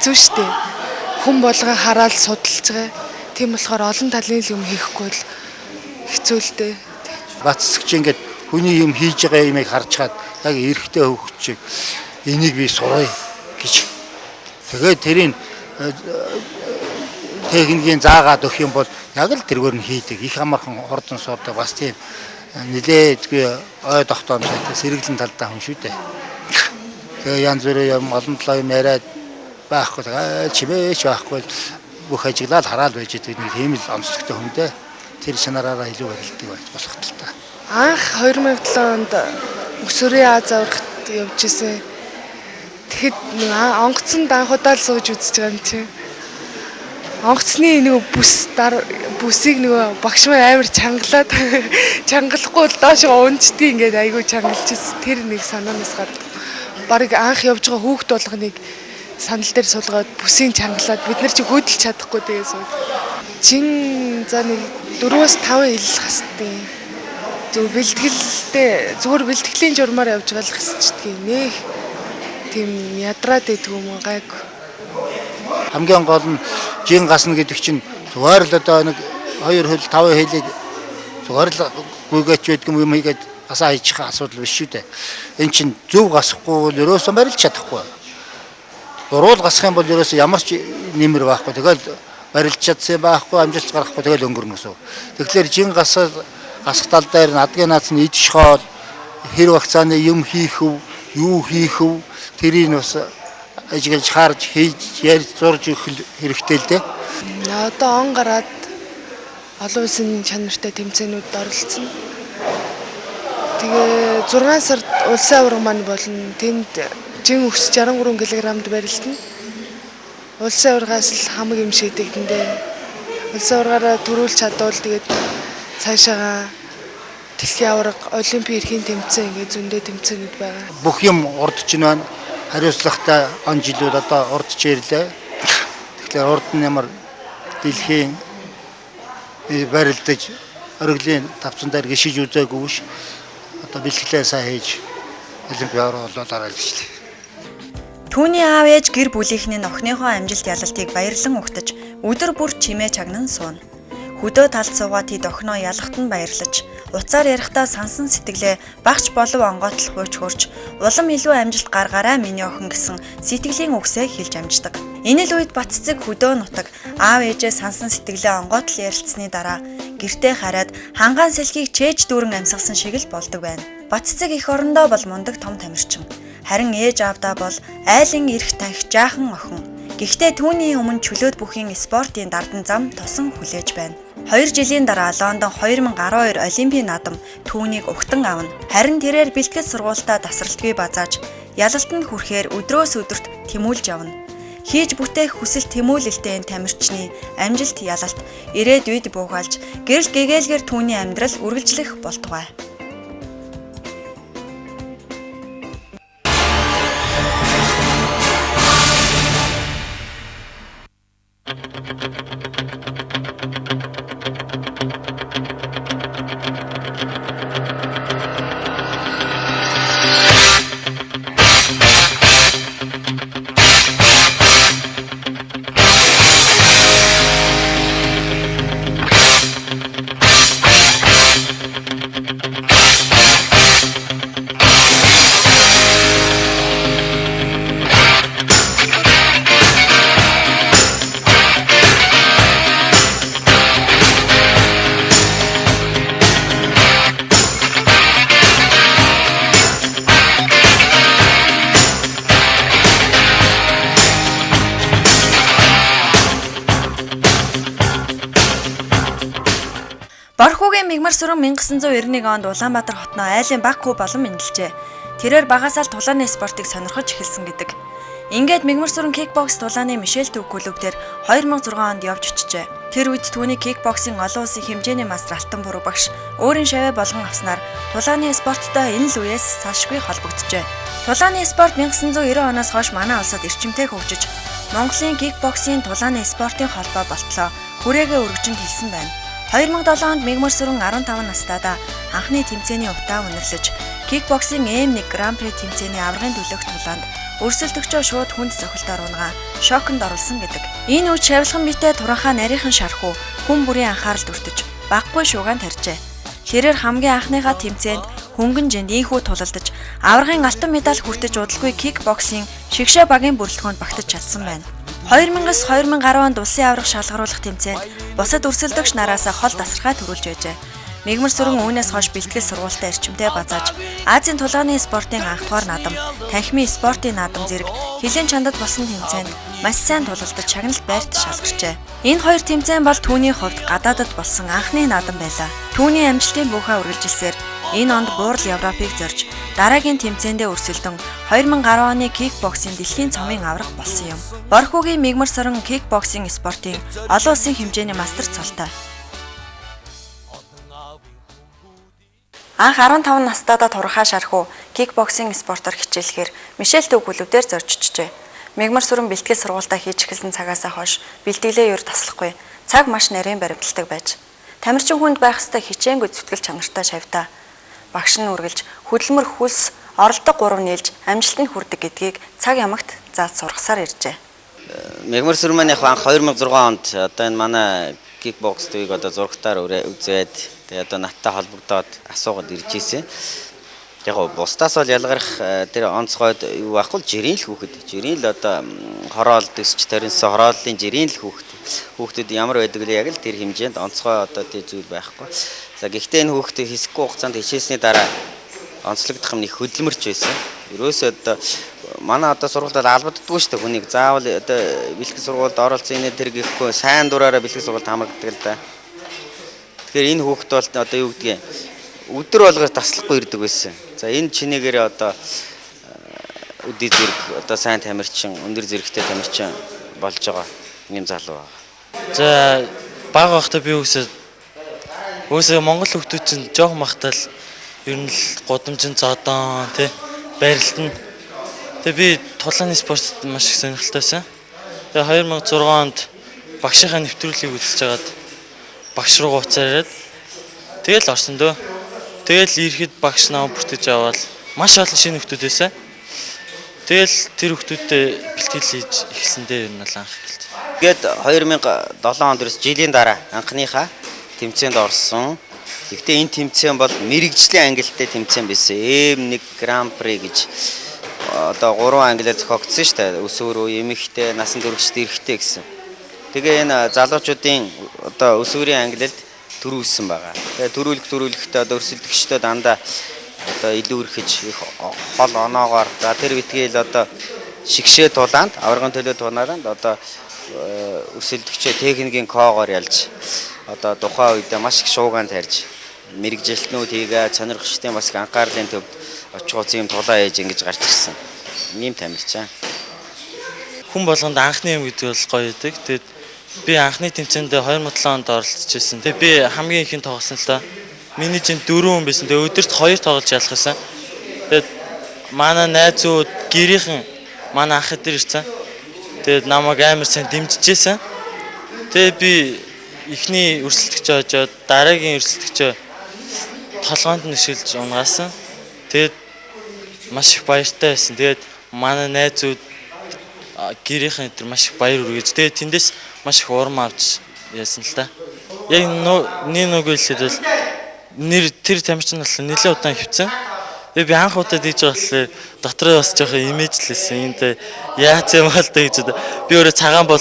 хэцүү штэ. Хүн болгоо хараад судалж байгаа. Тийм болохоор олон талын юм хийхгүй л хэцүү л дээ. Бацсагч ингээд хүний юм хийж байгаа юмыг харж чад яг эрэхтэй хөвгч энийг би сурах гэж. Тэгээд тэрийн техникийн заагаад өгөх юм бол яг л тэргээр нь хийдэг. Их амархан ордон суудаг бас тийм нилээдгүй ой тогтоомжтой сэргэлэн талдаа хүн шүү дээ. Тэгээ янз бүрийн юм олон талын юм яриад байхгүй чимээч байхгүй бүх ажиглаад хараад байж байгаа нэг тийм л онцлогтой хүн дээ. Тэр санаараа илүү барилддаг байж болох л та. Анх 2007 онд өсвөрийн Аз аврагт явж исэн. Тэгэхэд онгоцонд анхудаа л сууж үзэж байгаа юм чи. Онгоцны нэг бүсийг нэг багш маань амар чангалаад чангалахгүй л доошоо унжтыг ингээд айгүй чангалж ирсэн. Тэр нэг санаанаас гад барыг анх явж байгаа хүүхд болгоныг санал дээр суулгаад бүсийн чангалаад бид нар чи хөөдөлж чадахгүй тэгээ сууд. Чин за нэг 4-5 хэлэх хэвчтэй. Зүгээр бэлтгэлийн журмаар явж байгаа л хэсчдэг нэх. Тийм ядраад идэх юм гайг. Хамгийн гол нь жин гасна гэдэг чинь зүгээр л одоо нэг 2 хөл 5 хэлийг зүгээр л гүйгээч байдаг юм ийгээд гасаа хийчих асуудал биш шүү дээ. Энд чинь зөв гасахгүй бол ерөөсөө барилж чадахгүй. Дуруул гасах юм бол ерөөсөө ямар ч нэмэр байхгүй. Тэгэл барилж чадсан байхгүй, амжилт гаргахгүй тэгэл өнгөрнө гэсэн. Тэгэхээр жин гасах тал дээр надгийн наац нь идэж хоол хэр вакцины юм хийх үү, юу хийх үү тэрийг бас ажиглаж харж хийж ярьж зурж өгөх хэрэгтэй л дээ. Одоо он гараад олон улсын чанартай тэмцээнүүдэд оролцсон. Тэгээ 6 сард улсын аварга маань болно. Тэнд жин өкс 63 кг-д барилдана. Улсын аваргаас л хамаг юм шийдэгдэндээ. Улсын аваргаараа төрүүлж чадвал тэгээд цаашаага дэлхийн аварга, олимпийн эрхийн тэмцээн ингээд зөндөө тэмцээнүүд байгаа. Бүх юм урдч байна. Хариуцлагатай он жилүүд одоо урдч ирлээ. Тэгэхээр урд нь ямар дэлхийн барилдаж оргилийн тавцан дээр гიშиж үзээгүй ш. Одоо бэлтгэлээ сайн хийж олимпиад болоод арай л шүү дээ. Түүний аав ээж гэр бүлийнхний охиныхоо амжилт ялалтыг баярлан угтаж өдөр бүр чимээ чагнан сууна. Хөдөө талд суугаад тэд охиноо ялахт нь баярлаж, уцаар ярихдаа сансан сэтгэлээ багч болов онгоотл хууч хурч, улам илүү амжилт гаргаарай миний охин гэсэн сэтгэлийн үгсээ хэлж амждаг. Энэ л үед Баццэг хөдөө нутаг аав ээжээ сансан сэтгэлээ онгоотл ярилцсны дараа гэртээ хараад хангаан сэлхийг чээж дүүрэн амьсгасан шиг л болдог байна. Баццэг их орондоо бол мундаг том тамирчин. Харин ээж аавдаа бол айлын эрх танхи жаахан охин. Гэхдээ түүний өмнө чөлөөт бүхийн спортын дардан зам тусан хүлээж байна. 2 жилийн дараа Лондон 2012 Олимпийн наадам түүнийг угтан авна. Харин тэрээр бэлтгэл сургуультаа тасралтгүй базааж, ялалтанд хүрэхээр өдрөөс өдөрт тэмүүлж явна. Хийж бүтээх хүсэл тэмүүлэлтэй энэ тамирчны амжилт ялалт ирээд үед буугаалж, гэрэл гэгээлгээр түүний амьдрал үргэлжлэх болтугай. Борхуугийн Мигмар сүрэн 1991 онд Улаанбаатар хотноо айлын баг хүү болон мэндэлжээ. Тэрээр багасаа л тулааны спортыг сонирхож эхэлсэн гэдэг. Ингээд Мигмар сүрэн кикбокс тулааны Мишель Төв клубээр 2006 онд явж очжээ. Тэр үед түүний кикбоксing олон улсын хэмжээний мастер алтан буруу багш өөрийн шавээ болгон авснаар тулааны спорттой энэ л үеэс салшгүй холбогджээ. Тулааны спорт 1990 оноос хойш манай улсад эрчимтэй хөгжиж, Монголын кикбоксing тулааны спортын холбоо болтлоо хүрээгээ өргөжөнд хэлсэн байна. 2007 онд Мигмар сүрэн 15 настайдаа анхны тэмцээний утаа үнэрлэж, кикбоксing M1 Гран-при тэмцээний аврагын төлөөх тулаанд өрсөлдөгчөө шууд хүнд цохилтоор унгаа шоконд оруулсан гэдэг. Энэ үе шавлган битэй туранхаа нарийнхан шархуу хүн бүрийн анхааралд өртөж баггүй шуугаан тарьжээ. Тэрээр хамгийн анхныхаа тэмцээнд хөнгөн жинд ийхүү тулалдаж аваргын алтан медаль хүртэж удалгүй кикбоксing шигшээ багийн бүрэлдэхүүнд багтаж чадсан байна. 2000-с 2010 онд улсын аварга шалгаруулах тэмцээнд бусад өрсөлдөгч нараас хол тасархай төрүүлж байжээ. Мигмар сүрэн үүнээс хойш бэлтгэл сургуультай эрчимтэй базааж Азийн тулгааны спортын анх дугаар наадам, танхимын спортын наадам зэрэг хилийн чандад болсон тэмцээнд маш сайн тулалдаж шагналт байрт шалгарчээ. Энэ хоёр тэмцээн бол түүний хувьд гадаадад болсон анхны наадам байлаа. Түүний амжилтын бүхэ үргэлжилсээр энэ онд буурал Европыг зорж дараагийн тэмцээндээ өрсөлдөн 2010 оны кикбоксing дэлхийн цомын аварга болсон юм. Борхүүгийн мигмар сүрэн кикбоксing спортын олон улсын хэмжээний мастер цолтой. Анх 15 настайдаа туранхаа шархуу кикбоксинг спортоор хичээлэхээр Мишель Төв клубээр зоржчихжээ. Мигмар сүрэн бэлтгэл сургуультаа хийж эхэлсэн цагаас хойш бэлтгэлээ ер таслахгүй. Цаг маш нарийн баримталдаг байж. Тамирчин хүнд байх ёстой хичээнгүй зүтгэл чанартай шавьтаа. Багш нь үргэлж хөдөлмөр хөлс оролдог 3 нийлж амжилтанд хүрдэг гэдгийг цаг ямагт зааж сургасаар иржээ. Мигмар сүрэн маань яг анх 2006 онд одоо энэ манай кикбокс төвийг одоо зургатаар үзээд тэгээ одоо надтай холбогдоод асуугаад ирж ийсэн. Яг бусдаас бол ялгарх тэр онцгойд юу байхгүй л жирийн л хүүхэд. Жирийн л одоо хороол дэсч таринсан хорооллын жирийн л хүүхэд. Хүүхдүүд ямар байдаг вэ яг л тэр хэмжээнд онцгой одоо тэр зүйл байхгүй. За гэхдээ энэ хүүхдээ хэсэггүй хугацаанд хичээсний дараа онцлогдох юм нэг хөдөлмөрч байсан. Ерөөсөө одоо манай одоо сургуульд албаддаггүй шүү дээ хүнийг заавал одоо бэлтгэл сургуульд оролцсон энэ тэр гэхгүй сайн дураараа бэлтгэл сургуульд хамрагддаг л да. Тэгэхээр энэ хүүхд бол одоо юу гэдгийг өдөр болгоор таслахгүй ирдэг байсан. За энэ чинээгээр одоо өдий зэрэг одоо сайн тамирчин, өндөр зэрэгтэй тамирчин болж байгаа юм залуу байна. За бага байхдаа би өөөсөө Монгол хүүхдүүд чинь жоохон махтал ер нь л гудамжин зодон тий байралтна. Тэгээ би тулааны спортод маш их сонирхолтой байсан. Тэгээ 2006 онд багшийнхаа нэвтрүүлгийг үзэж хагаад багш руу уцаараад тэгэл орсон дөө. Тэгэл ирэхэд багш намайг бүртэж аваад маш олон шинэ хүүхдүүд байсан. Тэгэл тэр хүүхдүүдтэй бэлтгэл хийж эхэлсэндээ ер нь бол анх эхэлж. Тэгээд 2007 онд жилийн дараа анхныхаа тэмцээнд орсон. Гэхдээ энэ тэмцээн бол мэрэгжлийн ангилалтай тэмцээн байсан. M1 Grand Prix гэж одоо 3 ангилаар зохиогдсон шүү дээ. Өсвөр үе, эмэгтэй, насан туршид эрэгтэй гэсэн. Тэгээ энэ залуучуудын одоо өсвөрийн ангилалд төрүүлсэн байгаа. Тэгээ төрүүлэхдээ одоо өрсөлдөгчдөө дандаа одоо илүү өрхөж их хол оноогоор за тэр битгээл одоо шигшээ тулаанд аваргын төлөө тунаанд одоо өрсөлдөгчөө техникийн коогоор ялж одоо тухайн үед маш их шуугаан тарьж мэрэгжилтнүүд хийгээ сонирхчдын бас анхаарлын төвд очихоц юм тулаа ээж ингэж гарч ирсэн. Ийм тамирчаа. Хүн болгонд анхны юм гэдэг бол гоё байдаг. Тэгээд би анхны тэмцээнд 2007 онд оролцож байсан. Тэгээд би хамгийн ихэнд тоглосон л та. Миний чинь 4 хүн байсан. Тэгээд өдөрт 2 тоглож ялах байсан. Тэгээд манай найзууд гэрийнхэн манай ах эдэр ирсэн. Тэгээд намайг амар сайн дэмжижсэн. Тэгээд би эхний өрсөлдөгчөө хожоод дараагийн өрсөлдөгчөө толгоонд нь өшөлж унгаасан. Тэгээд маш их баяртай байсан. Тэгээд манай найзууд гэрийнхэн эдэр маш их баяр үргэж. Тэгээд тэндээс маш их урам авч яасан л та. Яг нэг хэлээд бол тэр тамирчин бол нэлээд удаан хөвцөн. Тэгээд би анх удаа дийж байгаа болохоор дотроо бас жоохон имижлээсэн. Энд яаж юм бол та гэж би өөрөө цагаан бол